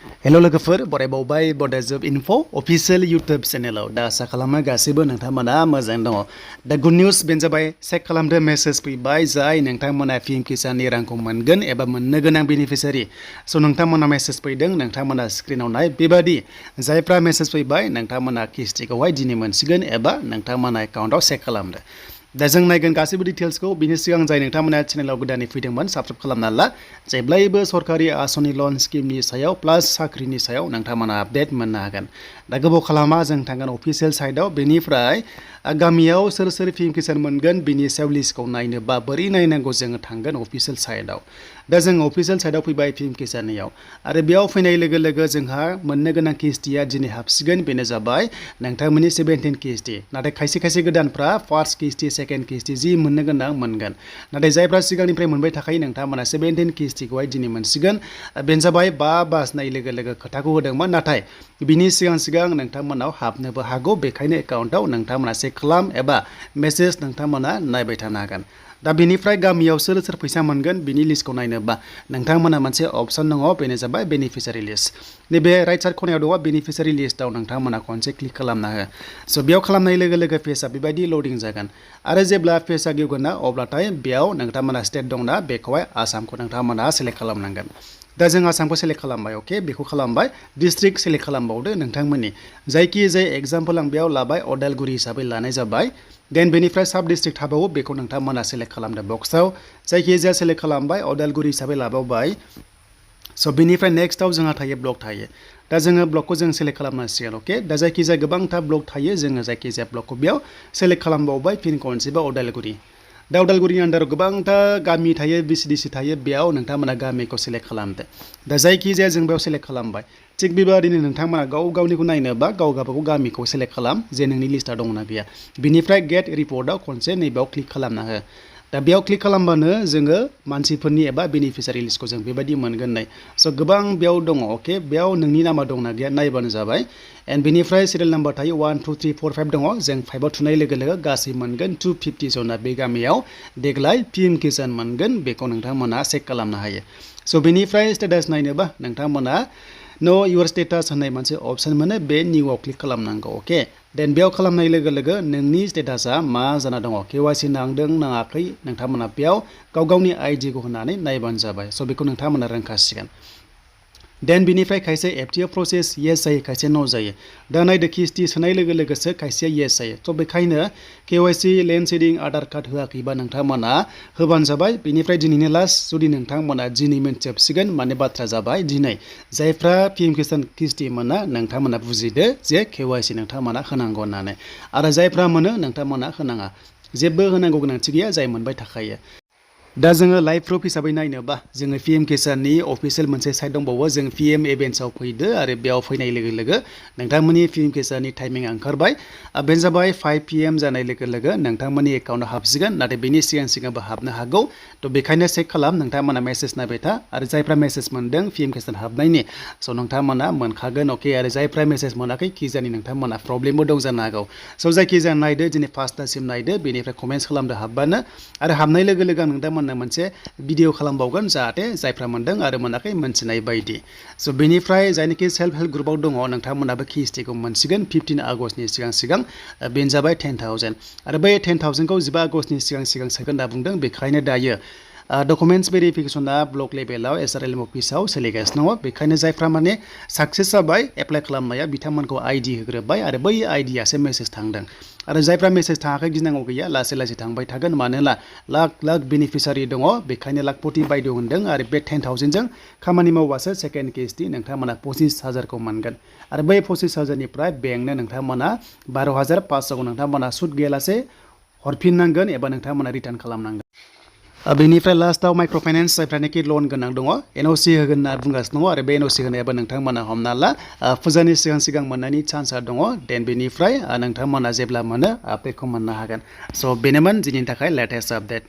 hello लोगोफोर बरायबावबाय बडाजब info official YouTube चेनेलाव दा आसा खालामो गासैबो नोंथांमोना मोजां दङ दा गुड निउज बेनो जाबाय चेक खालामदो मेसेज फैबाय जाय नोंथांमोना पीएम किसाननि रांखौ मोनगोन एबा मोननो गोनां बेनिफिशियारि स' नोंथांमोना मेसेज फैदों नोंथांमोना स्क्रिनाव नाय बेबादि जायफ्रा मेसेज फैबाय नोंथांमोना किस्तिखौहाय दिनै मोनसिगोन एबा नोंथांमोना एकाउन्टआव चेक खालामदो दा जों नायगोन गासैबो डिटेल्सखौ बिनि सिगां जाय नोंथांमोना चेनेलाव गोदानै फैदोंमोन साबस्क्राइब खालामना ला जेब्लायबो सरकारि आसनि लन स्किमनि सायाव प्लास साख्रिनि सायाव नोंथांमोना आपडेट मोननो हागोन दा गोबाव खालामा जों थांगोन अफिशियेल साइटआव बेनिफ्राय गामियाव सोर सोर पीएम किसान मोनगोन बिनि सायाव लिस्टखौ नायनो बा बोरै नायनांगौ जोङो थांगोन अफिशियेल साइटआव दा जों अफिशियेल साइटआव फैबाय पीएम किसाननियाव आरो बेयाव फैनाय लोगो लोगो जोंहा मोननो गोनां किस्तिया दिनै हाबसिगोन बेनो जाबाय नोंथांमोननि 17 किस्ति नाथाय खायसे खायसे गोदानफ्रा फार्स्ट किस्ति सेकेन्ड किस्ति जि मोननो गोनां मोनगोन नाथाय जायफ्रा सिगांनिफ्राय मोनबाय थाखायो नोंथांमोना 17 किस्तिखौहाय दिनै मोनसिगोन बेनो जाबाय 5 बाजनाय लोगो लोगो खोथाखौ होदोंमोन नाथाय बिनि सिगां नोंथांमोनाव हाबनोबो हागौ बेखायनो एकाउन्टआव नोंथांमोना चेक खालाम एबा मेसेज नोंथांमोना नायबाय थानो हागोन दा बेनिफ्राय गामियाव सोर सोर फैसा मोनगोन बिनि लिस्टखौ नायनोबा नोंथांमोना मोनसे अपसन दङ बेनो जाबाय बेनिफिशियारि लिस्ट नैबे राइट साइड खनायाव दङ बेनिफिशियारि लिस्टआव नोंथांमोना खनसे क्लिक खालामना हो स' बेयाव खालामनाय लोगो लोगो पेजआ बेबायदि लडिं जागोन आरो जेब्ला पेजआ गेवगोन ना अब्लाथाय बेयाव नोंथांमोना स्टेट दंना बेखौहाय आसामखौ नोंथांमोना सेलेक्ट खालामनांगोन दा जों आसामखौ सेलेक्ट खालामबाय अके बेखौ खालामबाय डिस्ट्रिक्ट सेलेक्ट खालामबावदो नोंथांमोननि जायखिजाया एग्जाम्पल आं बेयाव लाबाय अदालगुरि हिसाबै लानाय जाबाय देन बेनिफ्राय साब डिस्ट्रिक्ट थाबावो बेखौ नोंथांमोना सेलेक्ट खालामदो बक्सआव जायखिजाया सेलेक्ट खालामबाय अदालगुरि हिसाबै लाबावबाय स' बेनिफ्राय नेक्स्टआव जोंहा थायो ब्लक थायो दा जोङो ब्लकखौ जों सेलेक्ट खालामनांसिगोन अके दा जायखिजाया गोबांथा ब्लक थायो जोङो जायखिजाया ब्लकखौ बेयाव सेलेक्ट खालामबावबाय फिन खनसेबा अदालगुरि दा उदालगुरिनि आन्दाराव गोबांथा गामि थायो बिसिडिसि थायो बेयाव नोंथांमोना गामिखौ सेलेक्ट खालामदो दा जायखिजाया जों बेयाव सेलेक्ट खालामबाय थिग बेबादिनो नोंथांमोना गाव गावनिखौ नायनोबा गाव गावबागाव गामिखौ सेलेक्ट खालाम जे नोंनि लिस्टआ दंना गैया बिनिफ्राय गेट रिपर्टआव खनसे नैबेयाव क्लिक खालामना हो दा बेयाव क्लिक खालामबानो जोङो मानसिफोरनि एबा बेनिफिशियारि लिस्टखौ जों बेबायदि मोनगोन नै स' गोबां बेयाव दङ अके बेयाव नोंनि नामा दंना गैया नायबानो जाबाय एन्ड बेनिफ्राय सिरियेल नाम्बार थायो 1 2 3 4 5 दङ जों 5आव थुनाय लोगो लोगो गासै मोनगोन 250 जना बे गामियाव देग्लाय पीएम किसान मोनगोन बेखौ नोंथांमोना चेक खालामनो हायो स' बेनिफ्राय स्टेटास नायनोबा नोंथांमोना नो युवर स्टेटास होननाय मोनसे अपसन मोनो बे निउआव क्लिक खालामनांगौ अके देन बेयाव खालामनाय लोगो लोगो नोंनि स्टेटासा मा जाना दङ केवाइसि नांदों नाङाखै नोंथांमोना बेयाव गाव गावनि आइडिखौ होनानै नायबानो जाबाय स' बेखौ नोंथांमोना रोंखासिगोन देन बिनिफ्राय खायसे एफटिएफ प्रसेस येस जायो खायसे नो जायो दा नायदो किस्ति सोनाय लोगो लोगोसो खायसेया येस जायो थ' बेखायनो KYC land shedding Aadhaar card होआखैबा नोंथांमोना होबानो जाबाय बेनिफ्राय दिनैनि लास्ट जुदि नोंथांमोना दिनै मोनथिजोबसिगोन माने बाथ्रा जाबाय दिनै जायफ्रा पीएम किसान किस्ति मोना नोंथांमोना बुजिदो जे केवाइसि नोंथांमोना होनांगौ होननानै आरो जायफ्रा मोनो नोंथांमोना होनाङा जेबो होनांगौ गोनांथि गैया जाय मोनबाय थाखायो दा जोङो लाइभ प्रुफ हिसाबै नायनोबा जोङो पीएम किसाननि अफिशियेल मोनसे साइट दंबावो जों पीएम इभेन्ट्सआव फैदो आरो बेयाव फैनाय लोगो लोगो नोंथांमोननि पीएम किसाननि टाइमिंआ ओंखारबाय बेनो जाबाय 5 PM जानाय लोगो लोगो नोंथांमोननि एकाउन्टआव हाबसिगोन नाथाय बेनि सिगांबो हाबनो हागौ थ' बेखायनो चेक खालाम नोंथांमोना मेसेज नायबाय था आरो जायफ्रा मेसेज मोनदों पीएम किसान हाबनायनि स' नोंथांमोना मोनखागोन अके आरो जायफ्रा मेसेज मोनाखै किजानि नोंथांमोना प्रब्लेमबो दं जानो हागौ स' जायखिजाया नायदो दिनै 5थासिम नायदो बेनिफ्राय कमेन्ट्स खालामदो हाबबानो आरो हाबनाय लोगो लोगो नोंथांमोना मोनसे भिडिअ खालामबावगोन जाहाथे जायफ्रा मोनदों आरो मोनाखै मोनथिनाय बायदि स' बेनिफ्राय जायनोखि सेल्फ हेल्प ग्रुपआव दङ नोंथांमोनाबो किस्तिखौ मोनसिगोन 15 आगष्टनि सिगां बेनो जाबाय 10,000 आरो बै 10,000खौ 15 आगष्टनि सिगां सोगोन होनना बुंदों बेखायनो दायो डकुमेन्ट्स भेरिफिकेसना ब्लक लेभेलाव एसआरएलएम अफिसाव सोलिगासिनो दङ बेखायनो जायफ्रा माने साक्सेस जाबाय एप्लाइ खालामनाया बिथांमोनखौ आइडि होग्रोबाय आरो बै आइडियासो मेसेज थांदों आरो जायफ्रा मेसेज थाङाखै गिनांगौ गैया लासै लासै थांबाय थागोन मानोना लाख बेनिफिशियारि दङ बेखायनो लाखपति बायद' होनदों आरो बे 10,000जों खामानि मावबासो सेकेन्ड किस्ति नोंथांमोना 25,000खौ मोनगोन आरो बै 25,000निफ्राय बेंकनो नोंथांमोना 12,500खौ नोंथांमोना सुद गैयालासे हरफिननांगोन एबा नोंथांमोना रिटार्न खालामनांगोन बेनिफ्राय लास्टआव माइक्र' फाइनेन्स जायफ्रानोखि लन गोनां दङ एनअसि होगोन होनना बुंगासिनो दङ आरो बे एनअसि होनायाबो नोंथांमोना हमना ला फुजानि सिगां मोननायनि चान्सआ दङ देन बेनिफ्राय नोंथांमोना जेब्ला मोनो बेखौ मोननो हागोन स' बेनोमोन दिनैनि थाखाय लेटेस्ट आपडेट